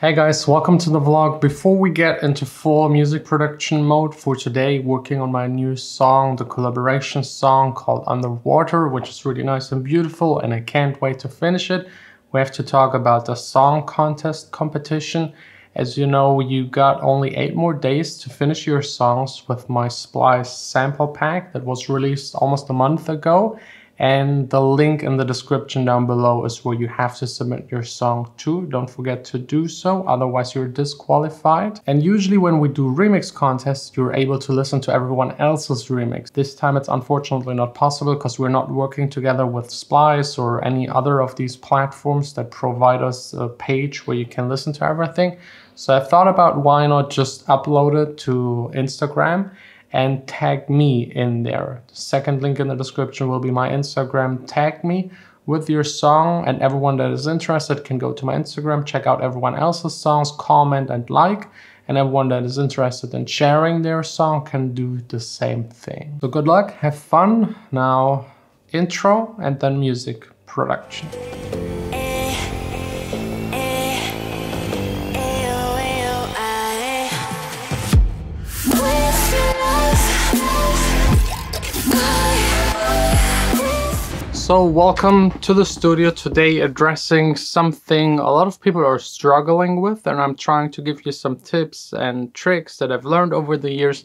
Hey guys, welcome to the vlog. Before we get into full music production mode for today, working on my new song, the collaboration song called Underwater, which is really nice and beautiful, and I can't wait to finish it. We have to talk about the song contest competition. As you know, you got only 8 more days to finish your songs with my Splice sample pack that was released almost a month ago. And the link in the description down below is where you have to submit your song to. Don't forget to do so, otherwise you're disqualified. And usually when we do remix contests, you're able to listen to everyone else's remix. This time it's unfortunately not possible because we're not working together with Splice or any other of these platforms that provide us a page where you can listen to everything. So I thought about why not just upload it to Instagram and tag me in there. The second link in the description will be my Instagram. Tag me with your song, and everyone that is interested can go to my Instagram, check out everyone else's songs, comment and like, and everyone that is interested in sharing their song can do the same thing. So good luck, have fun. Now intro and then music production. So welcome to the studio today, addressing something a lot of people are struggling with, and I'm trying to give you some tips and tricks that I've learned over the years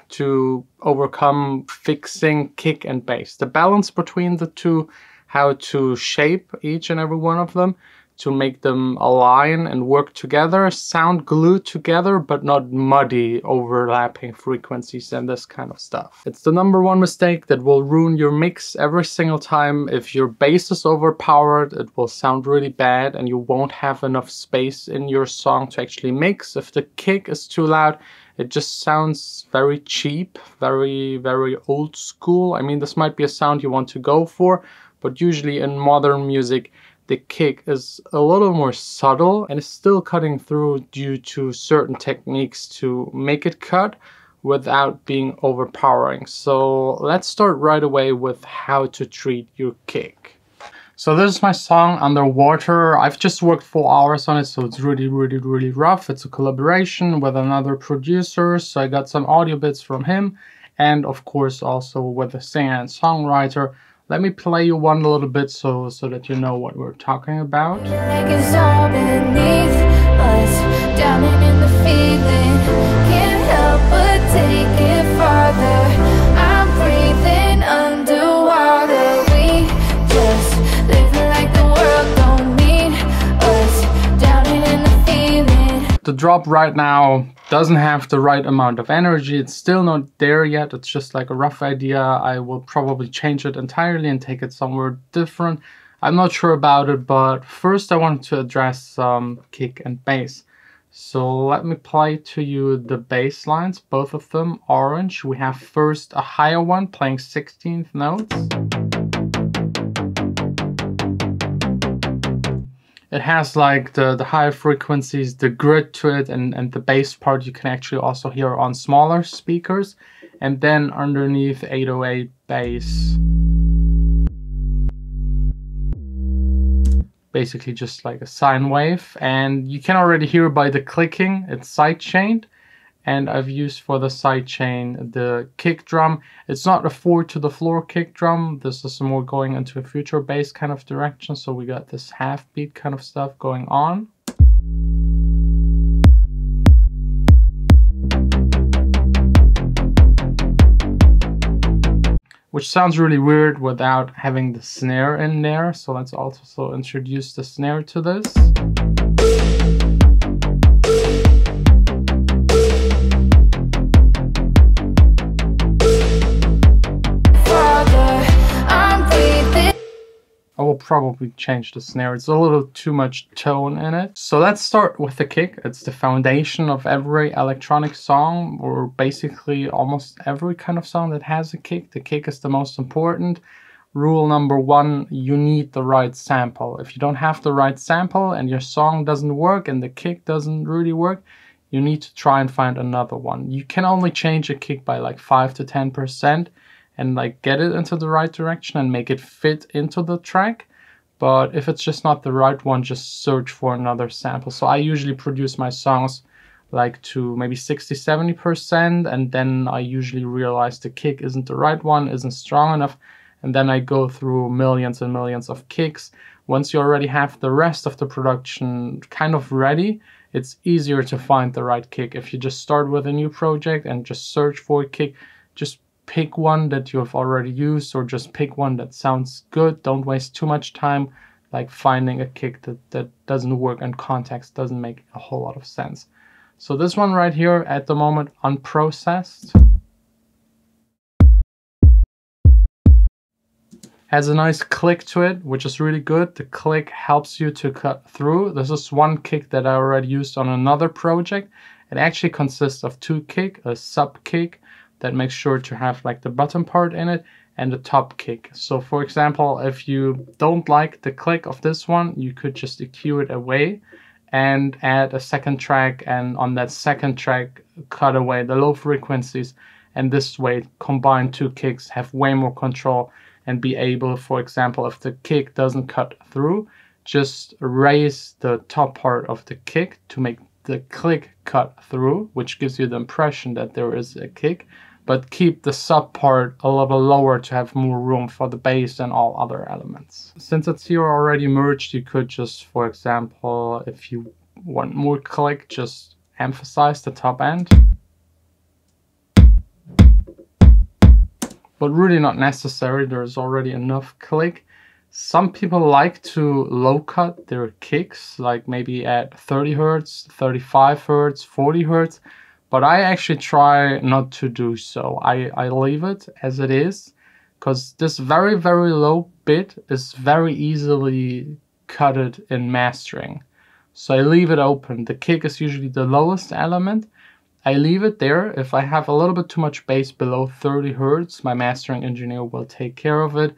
to overcome fixing kick and bass. The balance between the two, how to shape each and every one of them to make them align and work together, sound glued together, but not muddy, overlapping frequencies and this kind of stuff. It's the #1 mistake that will ruin your mix every single time. If your bass is overpowered, it will sound really bad and you won't have enough space in your song to actually mix. If the kick is too loud, it just sounds very cheap, very old school. I mean, this might be a sound you want to go for, but usually in modern music, the kick is a little more subtle and is still cutting through due to certain techniques to make it cut without being overpowering. So let's start right away with how to treat your kick. So this is my song Underwater. I've just worked 4 hours on it, so it's really rough. It's a collaboration with another producer, so I got some audio bits from him, and of course also with a singer and songwriter. Let me play you one little bit so that you know what we're talking about. Like it's all beneath us, drowning in the feeling. Can't help but take it farther. I'm breathing underwater. We just living like the world don't need us, drowning in the feeling. The drop right now doesn't have the right amount of energy. It's still not there yet. It's just like a rough idea. I will probably change it entirely and take it somewhere different. I'm not sure about it, but first I wanted to address some kick and bass. So let me play to you the bass lines, both of them orange. We have first a higher one playing 16th notes. It has like the higher frequencies, the grit to it, and the bass part you can actually also hear on smaller speakers. And then underneath 808 bass. Basically just like a sine wave. And you can already hear by the clicking, it's sidechained. And I've used for the sidechain the kick drum. It's not a 4 to the floor kick drum. This is more going into a future bass kind of direction. So we got this half beat kind of stuff going on. Which sounds really weird without having the snare in there. So let's also introduce the snare to this. I will probably change the snare. It's a little too much tone in it. So let's start with the kick. It's the foundation of every electronic song, or basically almost every kind of song that has a kick. The kick is the most important. Rule #1, you need the right sample. If you don't have the right sample and your song doesn't work and the kick doesn't really work, you need to try and find another one. You can only change a kick by like 5 to 10%. And like get it into the right direction and make it fit into the track. But if it's just not the right one, just search for another sample. So I usually produce my songs like to maybe 60-70%, and then I usually realize the kick isn't the right one, isn't strong enough, and then I go through millions and millions of kicks. Once you already have the rest of the production kind of ready, it's easier to find the right kick. If you just start with a new project and just search for a kick, just pick one that you have already used, or just pick one that sounds good. Don't waste too much time like finding a kick that doesn't work in context, doesn't make a whole lot of sense. So this one right here at the moment, unprocessed, has a nice click to it, which is really good. The click helps you to cut through. This is one kick that I already used on another project. It actually consists of two kick, a sub kick that makes sure to have like the bottom part in it, and the top kick. So for example, if you don't like the click of this one, you could just EQ it away and add a second track, and on that second track cut away the low frequencies, and this way combine two kicks, have way more control, and be able, for example, if the kick doesn't cut through, just raise the top part of the kick to make the click cut through, which gives you the impression that there is a kick, but keep the sub part a little lower to have more room for the bass and all other elements. Since it's here already merged, you could just, for example, if you want more click, just emphasize the top end. But really not necessary, there's already enough click. Some people like to low cut their kicks, like maybe at 30 Hertz, 35 Hertz, 40 Hertz. But I actually try not to do so. I leave it as it is, because this very, very low bit is very easily cutted in mastering. So I leave it open. The kick is usually the lowest element. I leave it there. If I have a little bit too much bass below 30 Hertz, my mastering engineer will take care of it.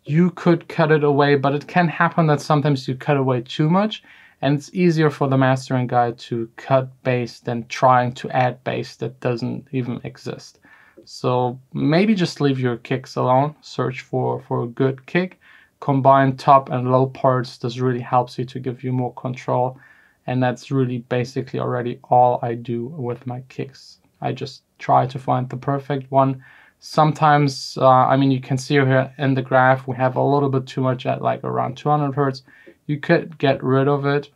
You could cut it away, but it can happen that sometimes you cut away too much, and it's easier for the mastering guy to cut bass than trying to add bass that doesn't even exist. So maybe just leave your kicks alone, search for a good kick, combine top and low parts. This really helps you to give you more control. And that's really basically already all I do with my kicks. I just try to find the perfect one. Sometimes, I mean, you can see here in the graph, we have a little bit too much at like around 200 Hertz. You could get rid of it.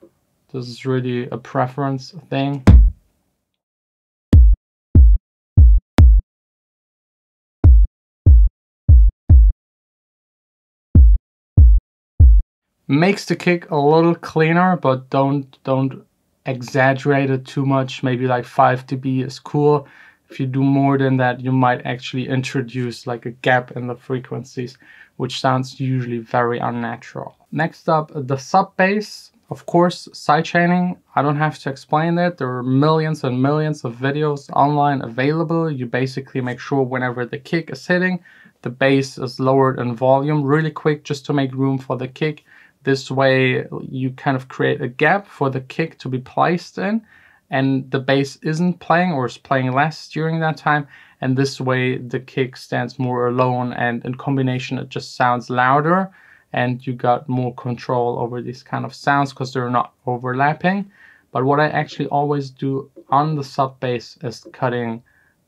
This is really a preference thing. Makes the kick a little cleaner, but don't exaggerate it too much. Maybe like 5 dB is cool. If you do more than that, you might actually introduce like a gap in the frequencies, which sounds usually very unnatural. Next up, the sub bass. Of course, sidechaining. I don't have to explain that. There are millions and millions of videos online available. You basically make sure whenever the kick is hitting, the bass is lowered in volume really quick just to make room for the kick. This way you kind of create a gap for the kick to be placed in, and the bass isn't playing or is playing less during that time, and this way the kick stands more alone, and in combination it just sounds louder, and you got more control over these kind of sounds because they're not overlapping. But what I actually always do on the sub bass is cutting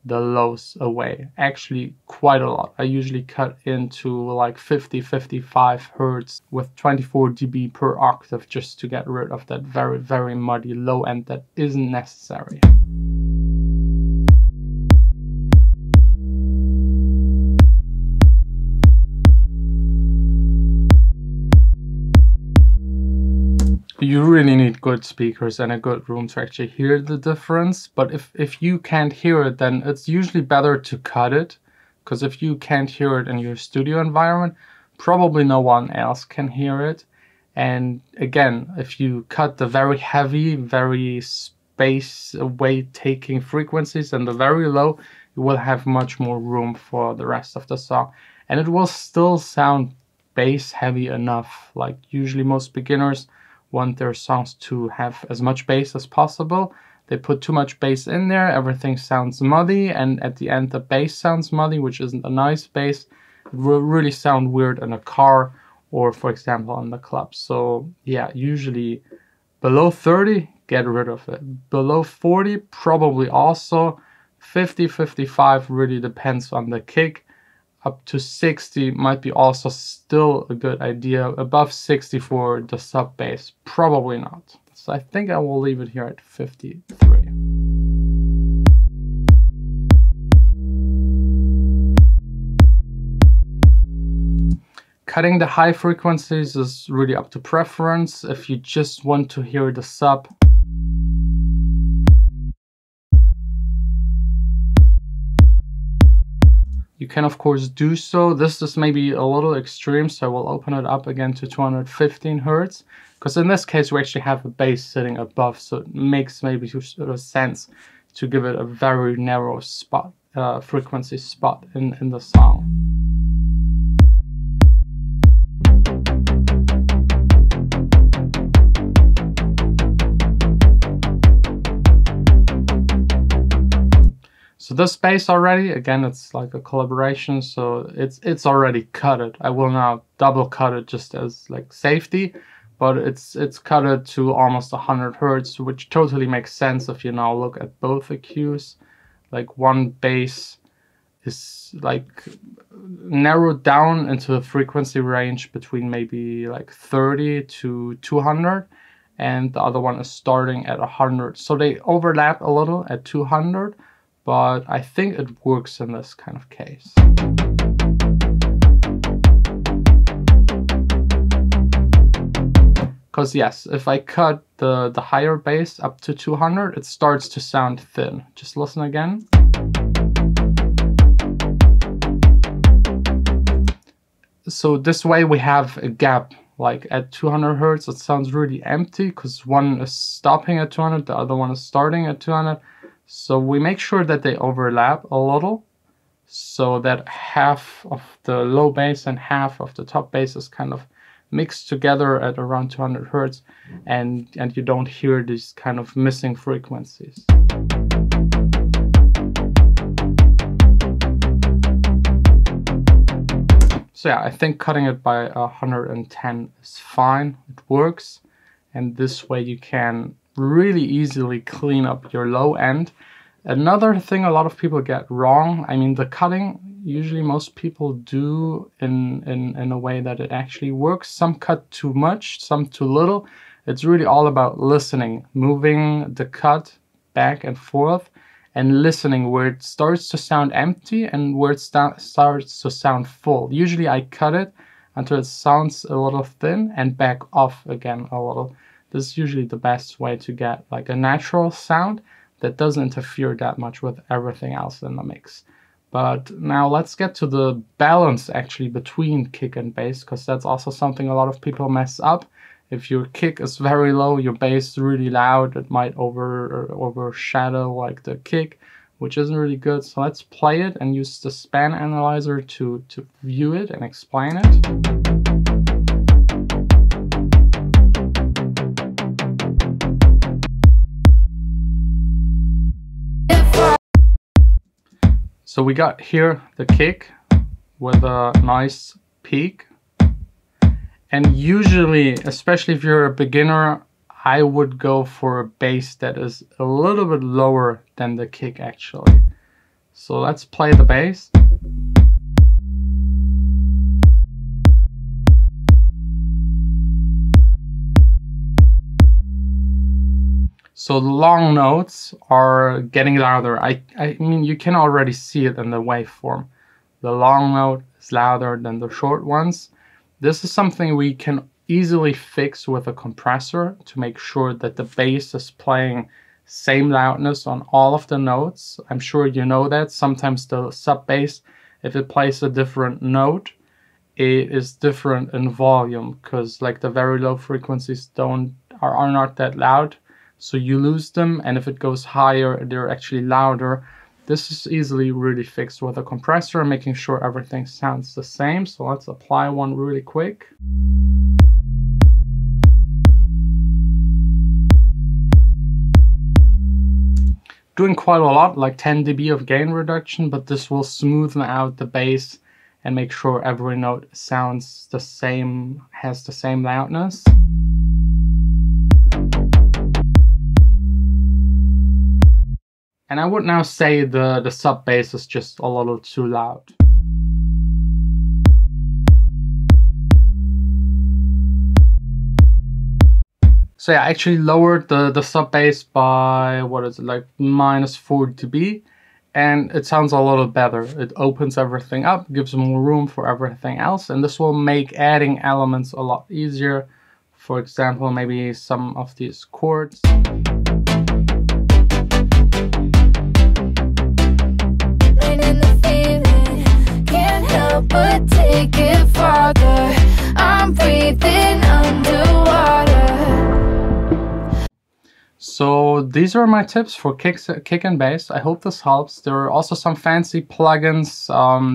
the lows away, actually quite a lot. I usually cut into like 50-55 Hertz with 24 dB per octave just to get rid of that very, very muddy low end that isn't necessary. You really need good speakers and a good room to actually hear the difference. But if you can't hear it, then it's usually better to cut it, because if you can't hear it in your studio environment, probably no one else can hear it. And again, if you cut the very heavy, very space away taking frequencies and the very low, you will have much more room for the rest of the song, and it will still sound bass heavy enough. Like usually most beginners want their songs to have as much bass as possible. They put too much bass in there, everything sounds muddy, and at the end the bass sounds muddy, which isn't a nice bass. It will really sound weird in a car or for example on the club. So yeah, usually below 30, get rid of it. Below 40, probably also. 50, 55 really depends on the kick. Up to 60 might be also still a good idea. Above 60 for the sub bass, probably not. So I think I will leave it here at 53. Cutting the high frequencies is really up to preference. If you just want to hear the sub, you can of course do so. This is maybe a little extreme, so I will open it up again to 215 Hertz. Because in this case we actually have a bass sitting above, so it makes maybe sort of sense to give it a very narrow spot, frequency spot in the song. So this bass already, again, it's like a collaboration, so it's already cutted. I will now double cut it just as like safety, but it's cutted to almost 100 Hertz, which totally makes sense if you now look at both EQs. Like one bass is like narrowed down into a frequency range between maybe like 30 to 200, and the other one is starting at 100. So they overlap a little at 200. But I think it works in this kind of case. Because yes, if I cut the higher bass up to 200, it starts to sound thin. Just listen again. So this way we have a gap. Like at 200 Hertz, it sounds really empty because one is stopping at 200, the other one is starting at 200. So we make sure that they overlap a little, so that half of the low bass and half of the top bass is kind of mixed together at around 200 Hertz, and you don't hear these kind of missing frequencies. So yeah, I think cutting it by 110 is fine, it works, and this way you can really easily clean up your low end. Another thing a lot of people get wrong, I mean the cutting, usually most people do in a way that it actually works. Some cut too much, some too little. It's really all about listening, moving the cut back and forth and listening where it starts to sound empty and where it starts to sound full. Usually I cut it until it sounds a little thin and back off again a little. This is usually the best way to get like a natural sound that doesn't interfere that much with everything else in the mix. But now let's get to the balance actually between kick and bass, because that's also something a lot of people mess up. If your kick is very low, your bass is really loud, it might overshadow like the kick, which isn't really good. So let's play it and use the span analyzer to view it and explain it. So we got here the kick with a nice peak, and usually, especially if you're a beginner, I would go for a bass that is a little bit lower than the kick actually. So let's play the bass. So the long notes are getting louder. I mean, you can already see it in the waveform. The long note is louder than the short ones. This is something we can easily fix with a compressor to make sure that the bass is playing same loudness on all of the notes. I'm sure you know that. Sometimes the sub bass, if it plays a different note, it is different in volume, because like the very low frequencies are not that loud. So you lose them, and if it goes higher, they're actually louder. This is easily really fixed with a compressor, making sure everything sounds the same. So let's apply one really quick. Doing quite a lot, like 10 dB of gain reduction, but this will smoothen out the bass and make sure every note sounds the same, has the same loudness. And I would now say the sub bass is just a little too loud. So yeah, I actually lowered the sub bass by, what is it, like -4 dB, and it sounds a little better. It opens everything up, gives more room for everything else, and this will make adding elements a lot easier. For example, maybe some of these chords. But take it farther. I'm breathing underwater. So these are my tips for kick and bass. I hope this helps. There are also some fancy plugins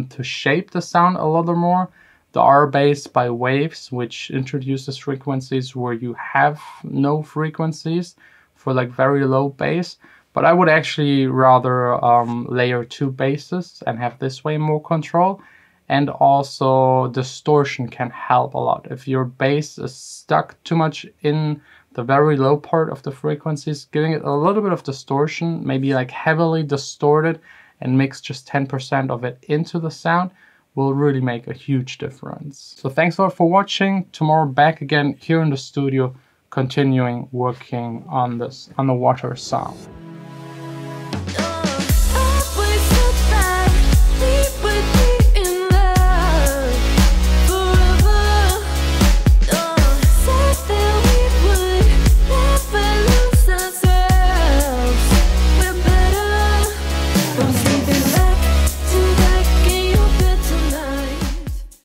to shape the sound a little more. The R-Bass by Waves, which introduces frequencies where you have no frequencies for like very low bass. But I would actually rather layer 2 basses and have this way more control. And also distortion can help a lot. If your bass is stuck too much in the very low part of the frequencies, giving it a little bit of distortion, maybe like heavily distorted and mix just 10% of it into the sound, will really make a huge difference. So thanks a lot for watching. Tomorrow back again here in the studio, continuing working on this underwater sound.